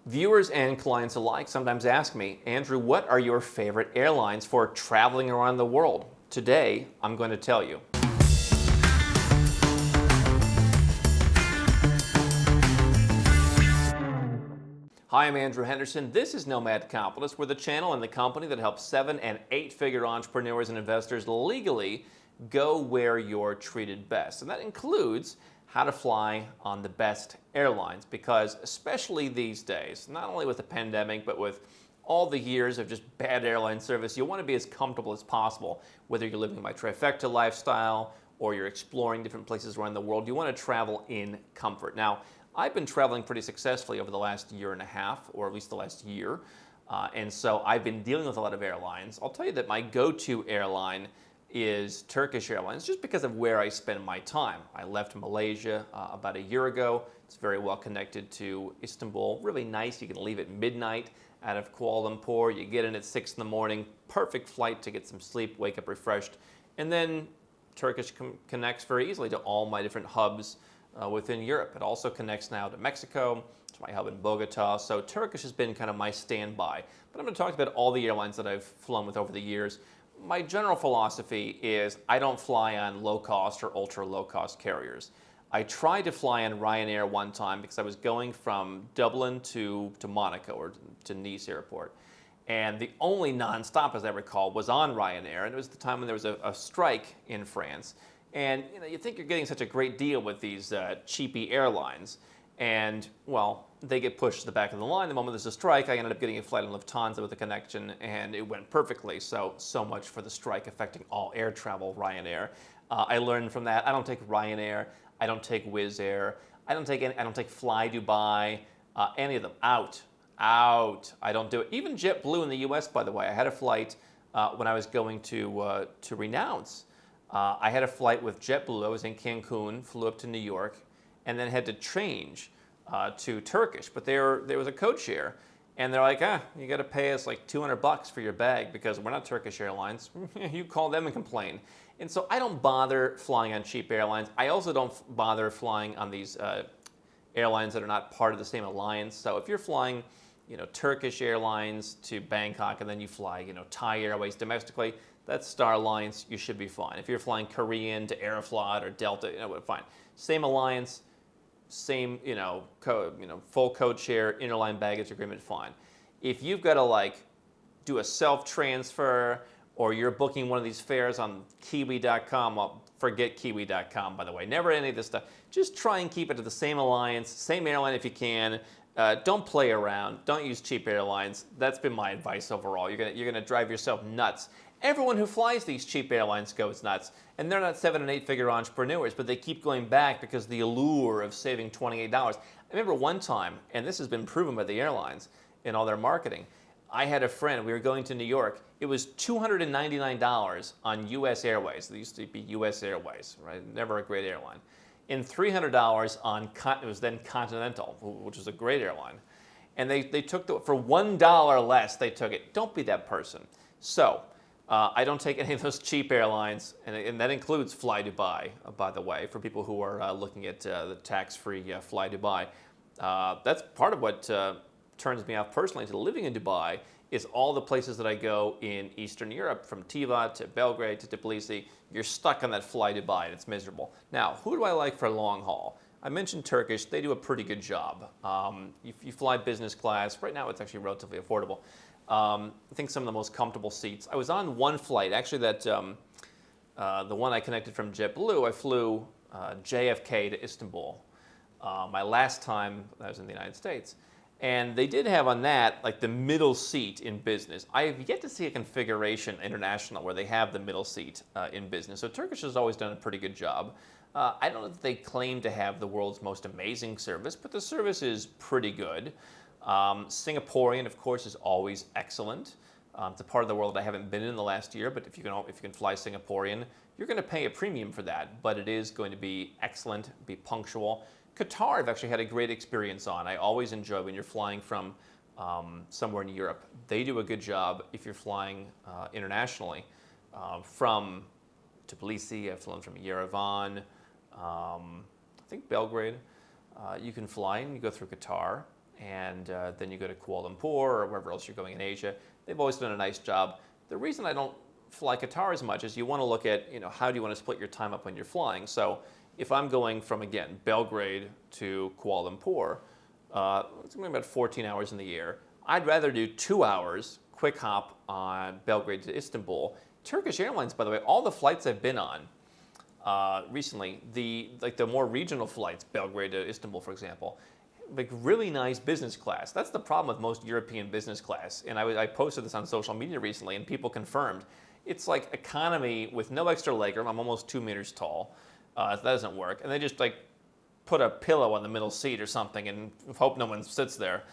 Viewers and clients alike sometimes ask me, Andrew, what are your favorite airlines for traveling around the world? Today, I'm going to tell you. Hi, I'm Andrew Henderson. This is Nomad Capitalist. We're the channel and the company that helps 7- and 8-figure entrepreneurs and investors legally go where you're treated best. And that includes how to fly on the best airlines, because especially these days, not only with the pandemic, but with all the years of just bad airline service, you want to be as comfortable as possible. Whether you're living my trifecta lifestyle or you're exploring different places around the world, you want to travel in comfort. Now, I've been traveling pretty successfully over the last year and a half, or at least the last year, and so I've been dealing with a lot of airlines. I'll tell you that my go-to airline is Turkish Airlines, just because of where I spend my time. I left Malaysia about a year ago. It's very well connected to Istanbul. Really nice. You can leave at midnight out of Kuala Lumpur. You get in at 6 in the morning. Perfect flight to get some sleep, wake up refreshed. And then Turkish connects very easily to all my different hubs within Europe. It also connects now to Mexico. It's my hub in Bogota. So Turkish has been kind of my standby. But I'm going to talk about all the airlines that I've flown with over the years. My general philosophy is I don't fly on low-cost or ultra-low-cost carriers. I tried to fly on Ryanair one time because I was going from Dublin to Monaco, or to Nice airport. And the only nonstop, as I recall, was on Ryanair. And it was the time when there was a strike in France. And you think you're getting such a great deal with these cheapy airlines. And, well, they get pushed to the back of the line. The moment there's a strike, I ended up getting a flight on Lufthansa with a connection, and it went perfectly. So much for the strike affecting all air travel, Ryanair. I learned from that. I don't take Ryanair. I don't take Wizz Air. I don't take Fly Dubai. Any of them. Out. I don't do it. Even JetBlue in the U.S., by the way. I had a flight when I was going to renounce. I had a flight with JetBlue. I was in Cancun, flew up to New York, and then had to change to Turkish. But there was a code share, and they're like, you got to pay us like $200 for your bag because we're not Turkish Airlines. You call them and complain. And so I don't bother flying on cheap airlines. I also don't bother flying on these airlines that are not part of the same alliance. So if you're flying, Turkish Airlines to Bangkok, and then you fly, Thai Airways domestically, that's Star Alliance, you should be fine. If you're flying Korean to Aeroflot or Delta, fine. Same alliance, same, full code share, interline baggage agreement, fine. If you've got to do a self-transfer, or you're booking one of these fares on Kiwi.com, well, forget Kiwi.com, by the way. Never any of this stuff. Just try and keep it to the same alliance, same airline if you can. Don't play around. Don't use cheap airlines. That's been my advice overall. You're gonna drive yourself nuts. Everyone who flies these cheap airlines goes nuts. And they're not 7- and 8-figure entrepreneurs, but they keep going back because the allure of saving $28. I remember one time, and this has been proven by the airlines in all their marketing, I had a friend, we were going to New York. It was $299 on US Airways. They used to be US Airways, right? Never a great airline. And $300 on, it was then Continental, which was a great airline. And they took, for $1 less, they took it. Don't be that person. So, I don't take any of those cheap airlines, and that includes Fly Dubai, by the way, for people who are looking at the tax-free Fly Dubai. That's part of what turns me off personally to living in Dubai, is all the places that I go in Eastern Europe, from Tivat to Belgrade to Tbilisi. You're stuck on that Fly Dubai, and it's miserable. Now, who do I like for long haul? I mentioned Turkish. They do a pretty good job. If you fly business class, right now it's actually relatively affordable. I think some of the most comfortable seats. I was on one flight, actually the one I connected from JetBlue, I flew JFK to Istanbul. My last time I was in the United States. And they did have on that, the middle seat in business. I have yet to see a configuration international where they have the middle seat in business. So Turkish has always done a pretty good job. I don't know that they claim to have the world's most amazing service, but the service is pretty good. Singaporean, of course, is always excellent. It's a part of the world I haven't been in the last year, but if you can fly Singaporean, you're going to pay a premium for that, but it is going to be excellent, be punctual. Qatar, I've actually had a great experience on. I always enjoy when you're flying from somewhere in Europe. They do a good job if you're flying internationally. From Tbilisi, I've flown from Yerevan, I think Belgrade. You can fly and you go through Qatar. and then you go to Kuala Lumpur or wherever else you're going in Asia. They've always done a nice job. The reason I don't fly Qatar as much is you want to look at, how do you want to split your time up when you're flying. So if I'm going from, again, Belgrade to Kuala Lumpur, it's going to be about 14 hours in the air. I'd rather do 2 hours, quick hop on Belgrade to Istanbul. Turkish Airlines, by the way, all the flights I've been on recently, the more regional flights, Belgrade to Istanbul, for example, like really nice business class. That's the problem with most European business class. And I posted this on social media recently, and people confirmed. It's like economy with no extra legroom. I'm almost 2 meters tall. So that doesn't work. And they just put a pillow on the middle seat or something and hope no one sits there.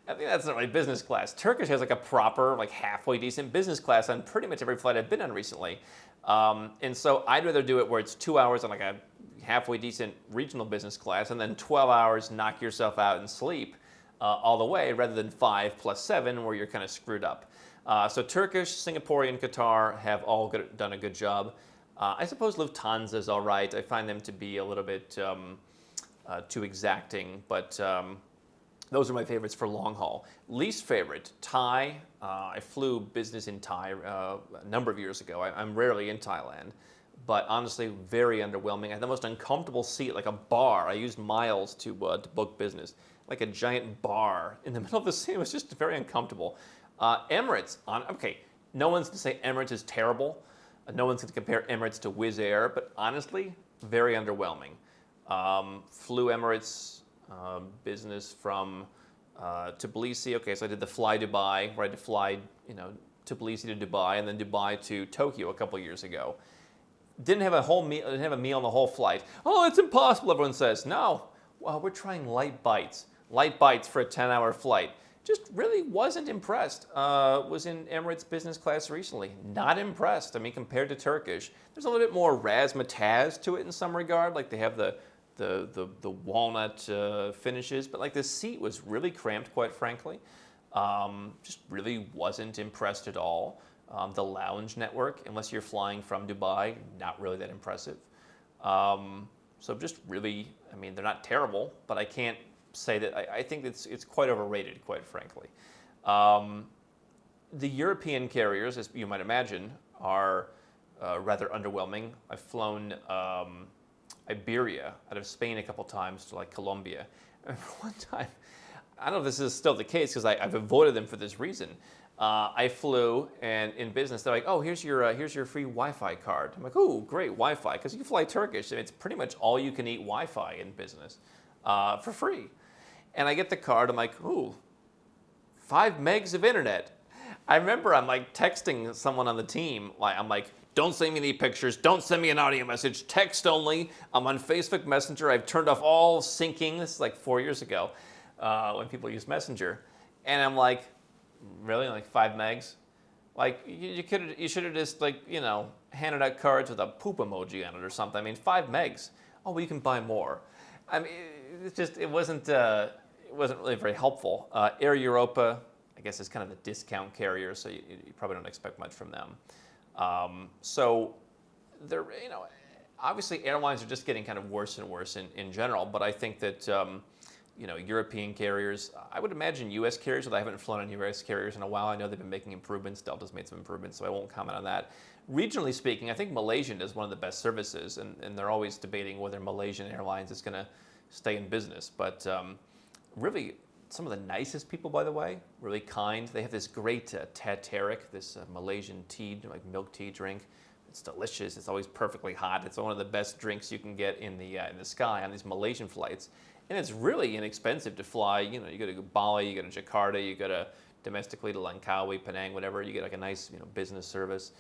I think that's not really business class. Turkish has a proper, halfway decent business class on pretty much every flight I've been on recently. And so I'd rather do it where it's 2 hours on a halfway decent regional business class and then 12 hours, knock yourself out and sleep all the way, rather than 5 plus 7 where you're kind of screwed up. So Turkish, Singaporean, Qatar have all done a good job. I suppose Lufthansa is all right. I find them to be a little bit too exacting, but those are my favorites for long haul. Least favorite, Thai. I flew business in Thai a number of years ago. I'm rarely in Thailand, but honestly, very underwhelming. I had the most uncomfortable seat, like a bar. I used miles to book business, like a giant bar in the middle of the sea. It was just very uncomfortable. Emirates, okay, no one's going to say Emirates is terrible. No one's going to compare Emirates to Wizz Air, but honestly, very underwhelming. Flew Emirates business from Tbilisi. Okay, so I did the Fly Dubai, where I had to fly, Tbilisi to Dubai, and then Dubai to Tokyo a couple years ago. Didn't have a whole meal. Didn't have a meal on the whole flight. Oh, it's impossible. Everyone says no. Well, we're trying light bites. Light bites for a 10-hour flight. Just really wasn't impressed. Was in Emirates business class recently. Not impressed. I mean, compared to Turkish, there's a little bit more razzmatazz to it in some regard. Like they have the walnut finishes, but the seat was really cramped, quite frankly. Just really wasn't impressed at all. The lounge network, unless you're flying from Dubai, not really that impressive. So just really, I mean, they're not terrible, but I can't say that. I think it's quite overrated, quite frankly. The European carriers, as you might imagine, are rather underwhelming. I've flown Iberia out of Spain a couple times to Colombia. I remember one time, I don't know if this is still the case because I've avoided them for this reason. I flew, and in business they're like, "Oh, here's your free Wi-Fi card." I'm like, "Oh, great Wi-Fi," because you fly Turkish and it's pretty much all you can eat Wi-Fi in business for free. And I get the card. I'm like, "Ooh, 5 megs of internet." I remember I'm texting someone on the team. I'm like, "Don't send me any pictures. Don't send me an audio message. Text only. I'm on Facebook Messenger. I've turned off all syncing." This is 4 years ago when people use Messenger. And I'm like, really? 5 megs? You should have just handed out cards with a poop emoji on it or something. I mean, 5 megs. Oh, well, you can buy more. I mean, it wasn't really very helpful. Air Europa, I guess, is kind of the discount carrier, so you probably don't expect much from them. So they're, obviously airlines are just getting kind of worse and worse in general, but I think that, European carriers, I would imagine U.S. carriers, although I haven't flown on U.S. carriers in a while. I know they've been making improvements. Delta's made some improvements, so I won't comment on that. Regionally speaking, I think Malaysian is one of the best services, and they're always debating whether Malaysian Airlines is going to stay in business. But really, some of the nicest people, by the way, really kind. They have this great teh tarik, this Malaysian tea, milk tea drink. It's delicious. It's always perfectly hot. It's one of the best drinks you can get in the sky on these Malaysian flights. And it's really inexpensive to fly. You go to Bali, you go to Jakarta, you go to domestically to Langkawi, Penang, whatever. You get a nice business service.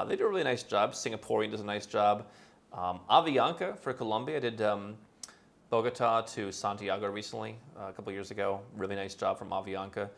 They do a really nice job. Singaporean does a nice job. Avianca for Colombia. I did Bogota to Santiago recently, a couple years ago. Really nice job from Avianca.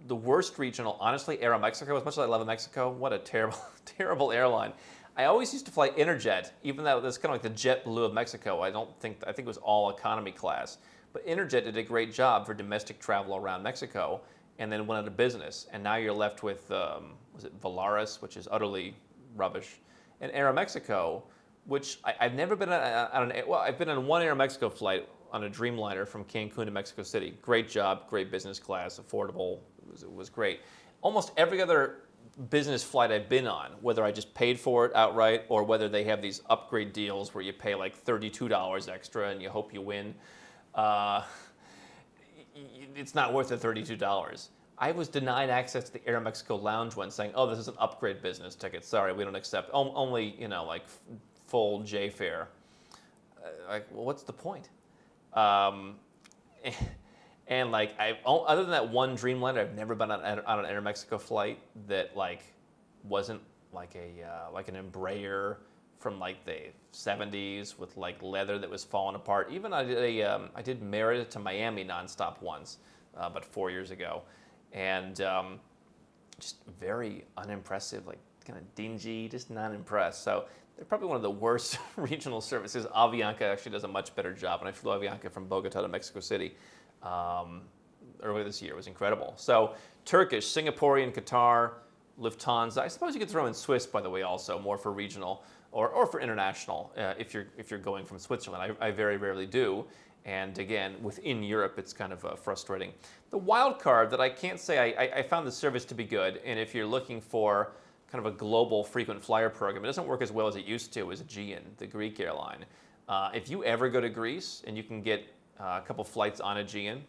The worst regional, honestly, Aeroméxico. As much as I love Mexico, what a terrible, terrible airline. I always used to fly Interjet, even though that's kind of like the JetBlue of Mexico. I think it was all economy class. But Interjet did a great job for domestic travel around Mexico, and then went out of business. And now you're left with, was it Volaris, which is utterly rubbish, and Aeroméxico, which I've never been on. Well, I've been on one Aeroméxico flight on a Dreamliner from Cancun to Mexico City. Great job, great business class, affordable. It was great. Almost every other business flight I've been on, whether I just paid for it outright or whether they have these upgrade deals where you pay like $32 extra and you hope you win, it's not worth the $32. I was denied access to the Aeroméxico lounge once, saying, "Oh, this is an upgrade business ticket. Sorry, we don't accept only like full J fare." Like, well, what's the point? And like other than that one Dreamliner, I've never been on an Aeroméxico flight that like wasn't like like an Embraer from like the 70s with like leather that was falling apart. Even I did Merida to Miami nonstop once, but 4 years ago, and just very unimpressive, like kind of dingy, just not impressed. So they're probably one of the worst regional services. Avianca actually does a much better job, and I flew Avianca from Bogota to Mexico City earlier this year. It was incredible. So Turkish, Singaporean, Qatar, Lufthansa. I suppose you could throw in Swiss, by the way, also more for regional or for international if you're going from Switzerland. I very rarely do. And again, within Europe, it's kind of frustrating. The wild card that I can't say I found the service to be good, and if you're looking for kind of a global frequent flyer program, it doesn't work as well as it used to, is Aegean, the Greek airline. If you ever go to Greece and you can get a couple flights on Aegean,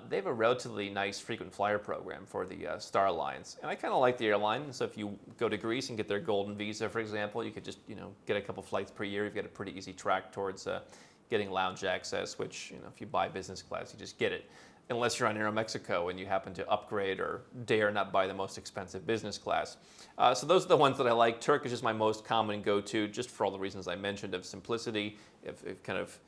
they have a relatively nice frequent flyer program for the Star Alliance. And I kind of like the airline, so if you go to Greece and get their golden visa, for example, you could just get a couple flights per year. You've got a pretty easy track towards getting lounge access, which if you buy business class, you just get it. Unless you're on Aeroméxico and you happen to upgrade or dare not buy the most expensive business class. So those are the ones that I like. Turkish is my most common go-to, just for all the reasons I mentioned of simplicity. It kind of,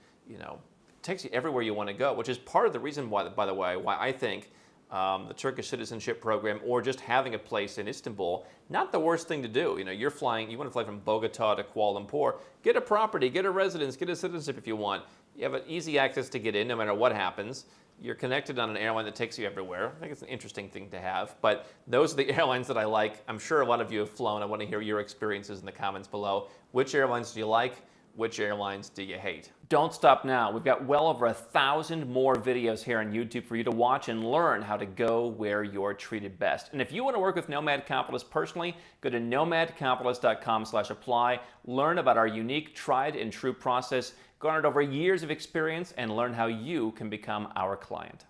takes you everywhere you want to go, which is part of the reason why, by the way, why I think the Turkish citizenship program or just having a place in Istanbul, not the worst thing to do. You're flying, you want to fly from Bogota to Kuala Lumpur, get a property, get a residence, get a citizenship if you want. You have an easy access to get in no matter what happens. You're connected on an airline that takes you everywhere. I think it's an interesting thing to have. But those are the airlines that I like. I'm sure a lot of you have flown. I want to hear your experiences in the comments below. Which airlines do you like? Which airlines do you hate? Don't stop now. We've got well over 1,000 more videos here on YouTube for you to watch and learn how to go where you're treated best. And if you want to work with Nomad Capitalists personally, go to nomadcapitalist.com/apply, learn about our unique, tried and true process, garnered over years of experience, and learn how you can become our client.